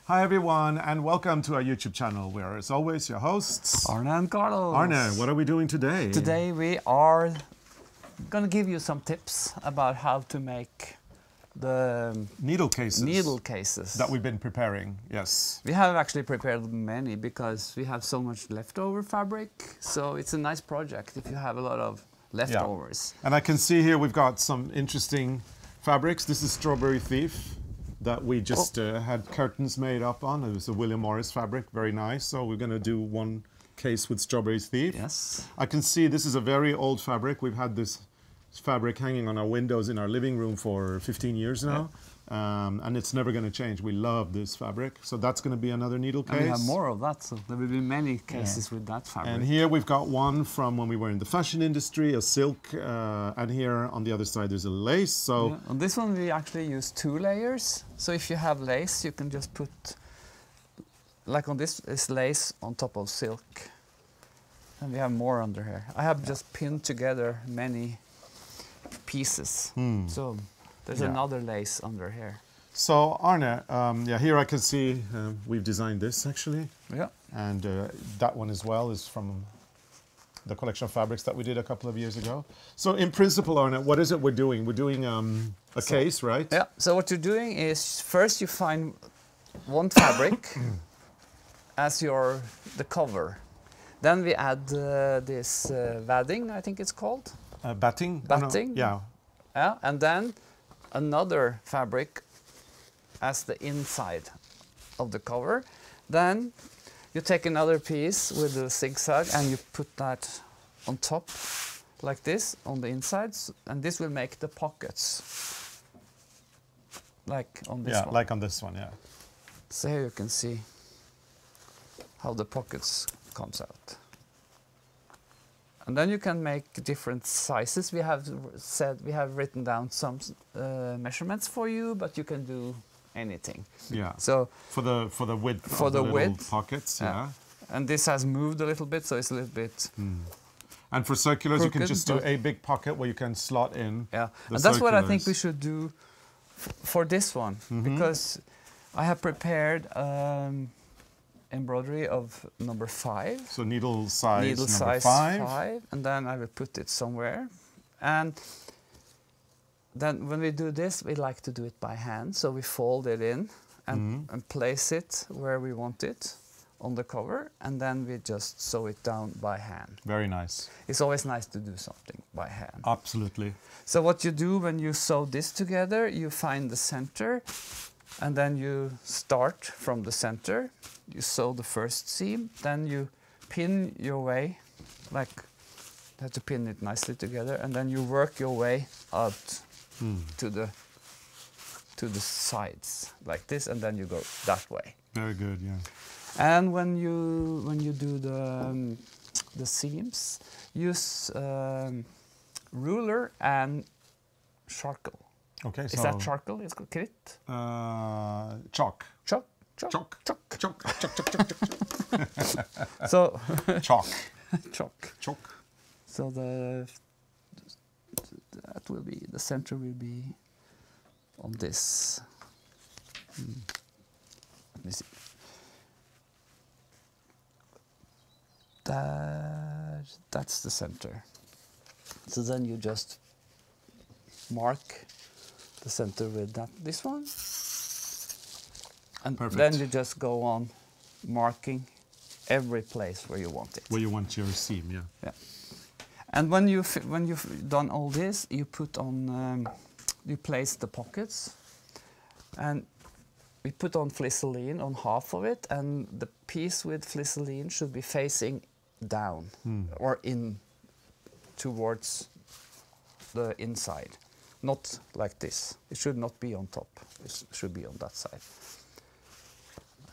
Hi everyone, and welcome to our YouTube channel. We are, as always, your hosts, Arne and Carlos. Arne, what are we doing today? Today we are going to give you some tips about how to make the needle cases that we've been preparing. Yes. We have actually prepared many because we have so much leftover fabric. So it's a nice project if you have a lot of leftovers. Yeah. And I can see here we've got some interesting fabrics. This is Strawberry Thief that we just had curtains made up on. It was a William Morris fabric, very nice. So we're going to do one case with Strawberry Thief. Yes. I can see this is a very old fabric. We've had this fabric hanging on our windows in our living room for 15 years now. Yeah. And it's never going to change. We love this fabric. So that's going to be another needle case. And we have more of that, so there will be many cases with that fabric. And here we've got one from when we were in the fashion industry, a silk, and here on the other side there's a lace. So on this one we actually use 2 layers. So if you have lace, you can just put, like on this is lace on top of silk. And we have more under here. I have just pinned together many pieces. So there's another lace under here. So Arne, here I can see we've designed this actually. Yeah. And that one as well is from the collection of fabrics that we did a couple of years ago. So in principle, Arne, what is it we're doing? We're doing a case, right? Yeah. So what you're doing is first you find one fabric as the cover. Then we add this wadding, I think it's called. Batting? Batting. Oh, no. Yeah. And then another fabric as the inside of the cover. Then you take another piece with the zigzag and you put that on top like this on the insides, and this will make the pockets like on this one. Yeah, like on this one, yeah. So here you can see how the pockets comes out. And then you can make different sizes. We have written down some measurements for you, but you can do anything. Yeah. So for the width for of the width, pockets, yeah. And this has moved a little bit, so it's a little bit. And for circulars, you can crooked, just do a big pocket where you can slot in. Yeah, and that's what I think we should do for this one, because I have prepared embroidery of number 5. So needle size number 5. 5, and then I will put it somewhere. And then when we do this, we like to do it by hand. So we fold it in and place it where we want it on the cover, and then we just sew it down by hand. Very nice. It's always nice to do something by hand. Absolutely. So what you do when you sew this together, you find the center, and then you start from the center. You sew the first seam, then you pin your way, like you have to pin it nicely together, and then you work your way out to the sides like this, and then you go that way. Very good, yeah. And when you do the seams, use ruler and charcoal. Okay, Is that charcoal? It's called krit? Chalk. Chalk. Chalk. Chalk. Chalk. Chalk. So chalk. Chalk. Chalk. So that will be, the center will be on this. Let me see. That's the center. So then you just mark the center with this one. And then you just go on marking every place where you want it. Where you want your seam, yeah. Yeah. And when you've done all this, you put on, you place the pockets, and we put on flisseline on half of it, and the piece with flisseline should be facing down or in towards the inside, not like this. It should not be on top. It should be on that side.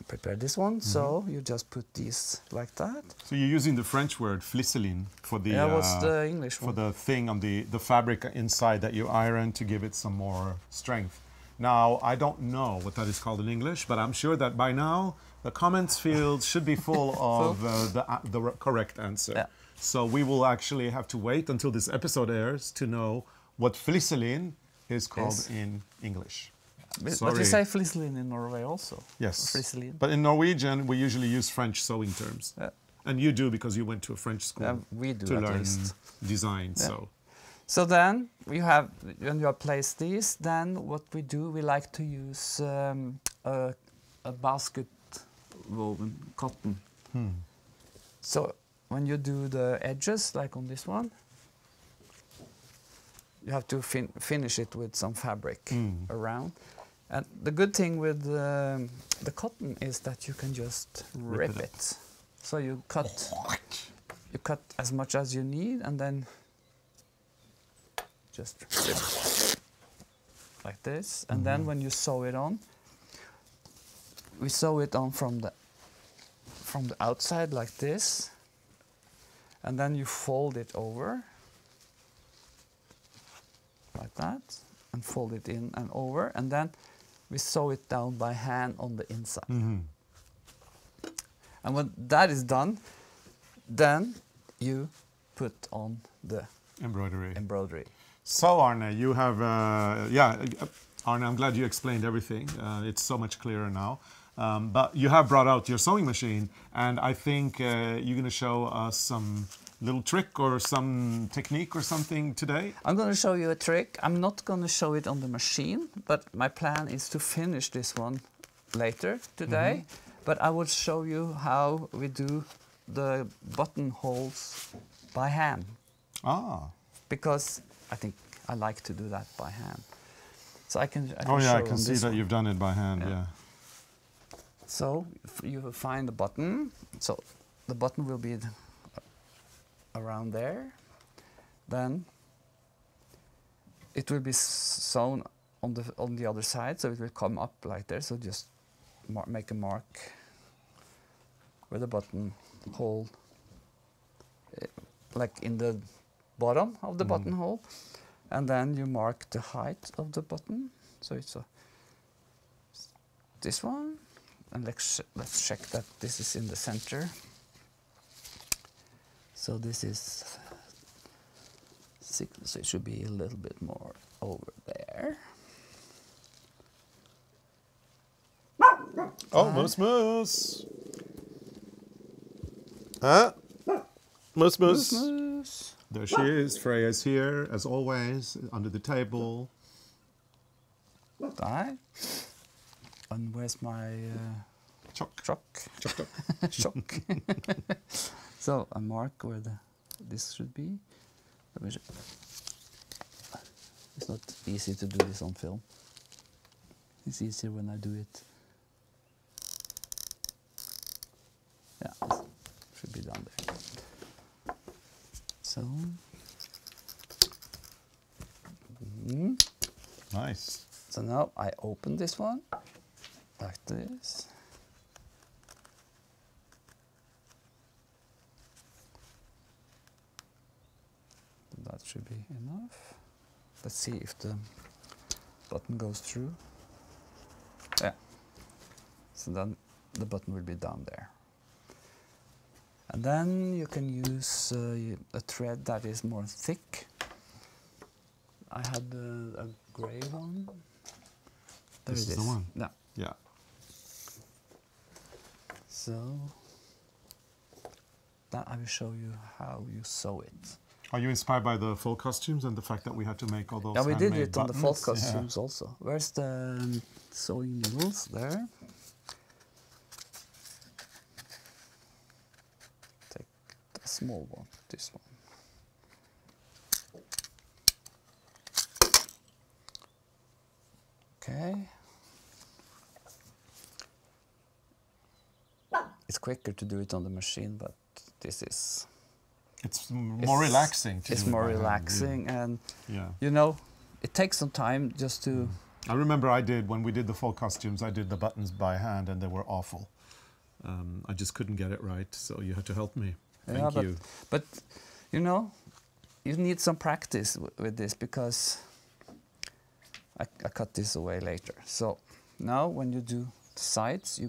Prepare this one, so you just put these like that. So you're using the French word flisseline for the what's the English one? For the thing on the fabric inside that you iron to give it some more strength. Now I don't know what that is called in English, but I'm sure that by now the comments field should be full of the correct answer. Yeah. So we will actually have to wait until this episode airs to know what flisseline is called in English. But you say flisseline in Norway also. Yes. Flisseline. But in Norwegian, we usually use French sewing terms. And you do because you went to a French school we do to at learn least. design. So then you have, when you have placed these, then what we do, we like to use a basket woven cotton. So when you do the edges, like on this one, you have to finish it with some fabric around. And the good thing with the cotton is that you can just rip it. So you cut as much as you need, and then just rip like this. And then when you sew it on, we sew it on from the outside like this, and then you fold it over like that, and fold it in and over, and then we sew it down by hand on the inside. And when that is done, then you put on the embroidery. So Arne, you have, Arne, I'm glad you explained everything. It's so much clearer now. But you have brought out your sewing machine, and I think you're going to show us some little trick or some technique or something today. I'm going to show you a trick. I'm not going to show it on the machine, but my plan is to finish this one later today. But I will show you how we do the buttonholes by hand. Because I think I like to do that by hand. So I can show I can see that one. you've done it by hand, So you will find the button. So the button will be around there. Then it will be sewn on the other side, so it will come up like there. So just make a mark where the button hole, like in the bottom of the buttonhole, and then you mark the height of the button. So it's this one, and let's check that this is in the center. So this is 6, so it should be a little bit more over there. Oh, Moose. Huh? Moose. There she is. Freya's here, as always, under the table. Right. And where's my Chock. Chock. So I mark where this should be. It's not easy to do this on film. It's easier when I do it. Yeah, should be down there. So. Nice. So now I open this one like this. That should be enough. Let's see if the button goes through. Yeah. So then the button will be down there. And then you can use a thread that is more thick. I had a grey one. There This it is the one? Yeah. So that I will show you how you sew it. Are you inspired by the fall costumes and the fact that we had to make all those? Yeah, we did handmade it on the fall buttons? costumes also. Where's the sewing needles? There. Take the small one, this one. Okay. It's quicker to do it on the machine, but this is... It's more relaxing to It's do it more by hand, relaxing, and yeah. you know, it takes some time just to... I remember when we did the fall costumes, I did the buttons by hand and they were awful. I just couldn't get it right, so you had to help me. Thank you. But, you know, you need some practice with this, because I cut this away later. So now when you do the sides, you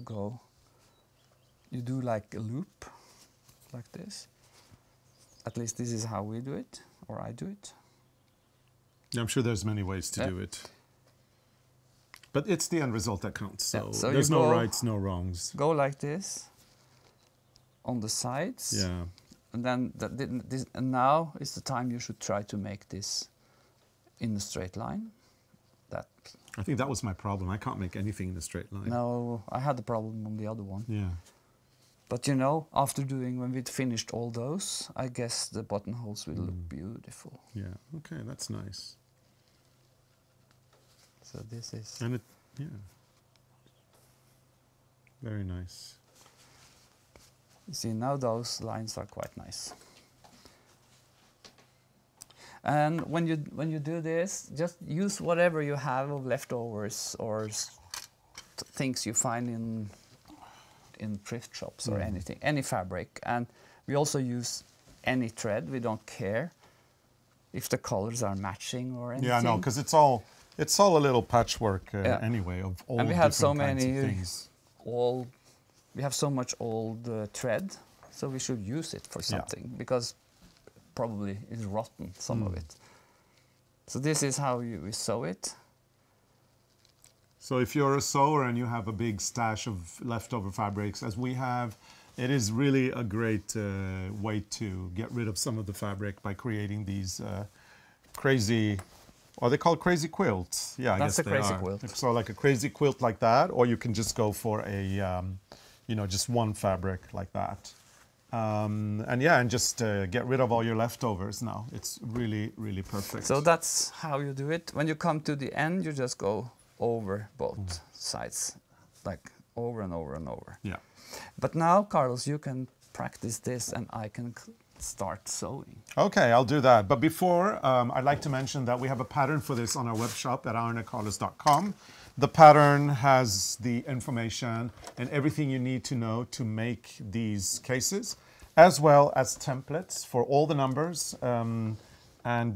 do like a loop, like this. At least this is how we do it, or I do it. Yeah, I'm sure there's many ways to do it. But it's the end result that counts. So, Yeah, so there's you no go- rights, no wrongs. Go like this on the sides. Yeah. And then and now is the time you should try to make this in a straight line. That I think that was my problem. I can't make anything in a straight line. No, I had the problem on the other one. Yeah. But you know, after when we'd finished all those, I guess the buttonholes will look beautiful. Yeah. Okay, that's nice. So this is... And it, yeah. Very nice. You see, now those lines are quite nice. And when you do this, just use whatever you have of leftovers or things you find in thrift shops or anything, any fabric. And we also use any thread. We don't care if the colors are matching or anything. Yeah, no, because it's all a little patchwork anyway of all and we have so different kinds many of things. we have so much old thread, so we should use it for something because probably it's rotten, some of it. So this is how we sew it. So if you're a sewer and you have a big stash of leftover fabrics, as we have, it is really a great way to get rid of some of the fabric by creating these crazy, are they called crazy quilts? Yeah, I guess That's a crazy quilt. So like a crazy quilt like that, or you can just go for a, you know, just one fabric like that. And just get rid of all your leftovers now. It's really, really perfect. So that's how you do it. When you come to the end, you just go over both sides, like over and over and over. Yeah. But now, Carlos, you can practice this and I can start sewing. Okay, I'll do that. But before, I'd like to mention that we have a pattern for this on our web shop at ARNECARLOS.com. The pattern has the information and everything you need to know to make these cases, as well as templates for all the numbers and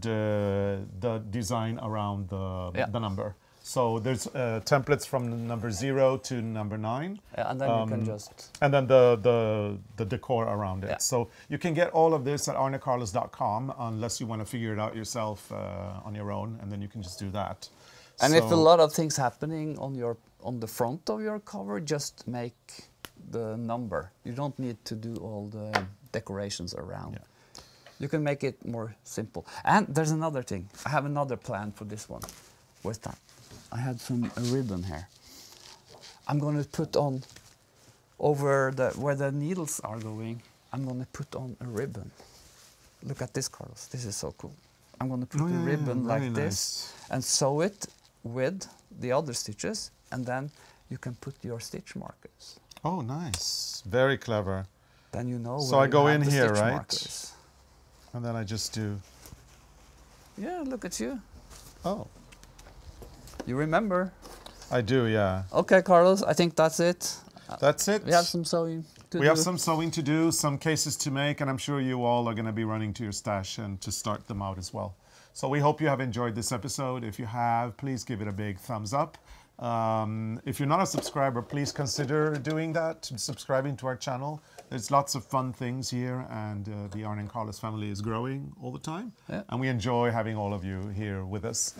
the design around the number. So there's templates from number 0 to number 9. And then you can just... And then the decor around it. Yeah. So you can get all of this at ARNECARLOS.com unless you want to figure it out yourself on your own, and then you can just do that. And so, if a lot of things happening on the front of your cover, just make the number. You don't need to do all the decorations around. Yeah. You can make it more simple. And there's another thing. I have another plan for this one. Where's that? I had a ribbon here. I'm going to put on over where the needles are going. I'm going to put on a ribbon. Look at this, Carlos. This is so cool. I'm going to put the ribbon like this and sew it with the other stitches, and then you can put your stitch markers. Oh, nice. Very clever. Then you know. So I go in here, right? Markers. And then I just do. Yeah, look at you. Oh. You remember? I do, yeah. Okay, Carlos, I think that's it. That's it. We have some sewing to do. We have some sewing to do, some cases to make, and I'm sure you all are going to be running to your stash and to start them out as well. So we hope you have enjoyed this episode. If you have, please give it a big thumbs up. If you're not a subscriber, please consider doing that, subscribing to our channel. There's lots of fun things here, and the ARNE and Carlos family is growing all the time. Yeah. And we enjoy having all of you here with us.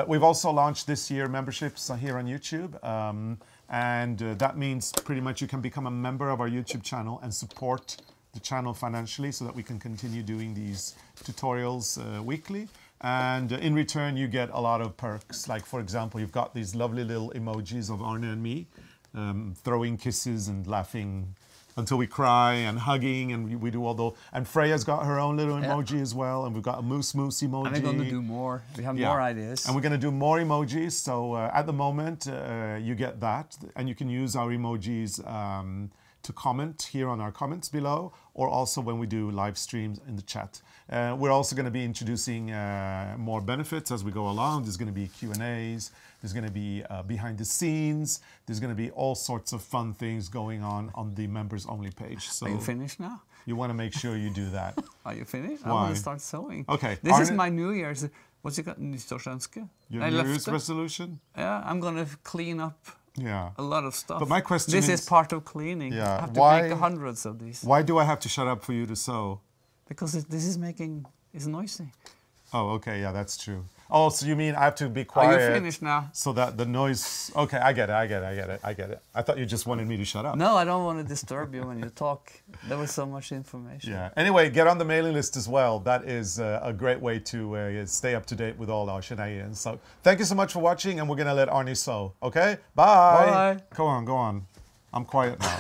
We've also launched this year memberships here on YouTube. And that means pretty much you can become a member of our YouTube channel and support the channel financially so that we can continue doing these tutorials weekly. And in return, you get a lot of perks. Like, for example, you've got these lovely little emojis of Arne and me, throwing kisses and laughing until we cry, and hugging, and we do all those. And Freya's got her own little emoji as well, and we've got a moose emoji. And we're going to do more. We have more ideas. And we're going to do more emojis. So at the moment, you get that, and you can use our emojis to comment here on our comments below, or also when we do live streams in the chat. We're also going to be introducing more benefits as we go along. There's going to be Q&As. There's going to be behind the scenes. There's going to be all sorts of fun things going on the members only page. So are you finished now? You want to make sure you do that. Are you finished? Why? I want to start sewing. Okay. This is my New Year's. What's it called? Nyttårsønske? Your New Year's resolution? Yeah, I'm going to clean up a lot of stuff. But my question is... This is part of cleaning. Yeah. I have to make hundreds of these. Why do I have to shut up for you to sew? Because this is making... It's noisy. Oh, okay. Yeah, that's true. Oh, so you mean I have to be Are quiet? you finished now? So that the noise... Okay, I get it. I thought you just wanted me to shut up. No, I don't want to disturb you when you talk. There was so much information. Yeah. Anyway, get on the mailing list as well. That is a great way to stay up to date with all our shenanigans. So thank you so much for watching, and we're going to let Arne sow. Okay? Bye. Bye. Go on. I'm quiet now.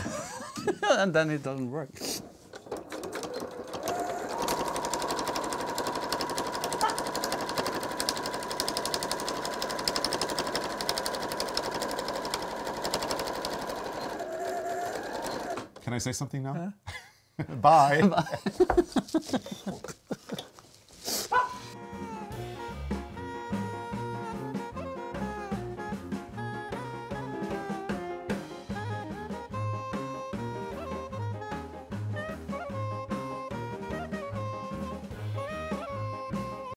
And then it doesn't work. Can I say something now? Bye. Bye.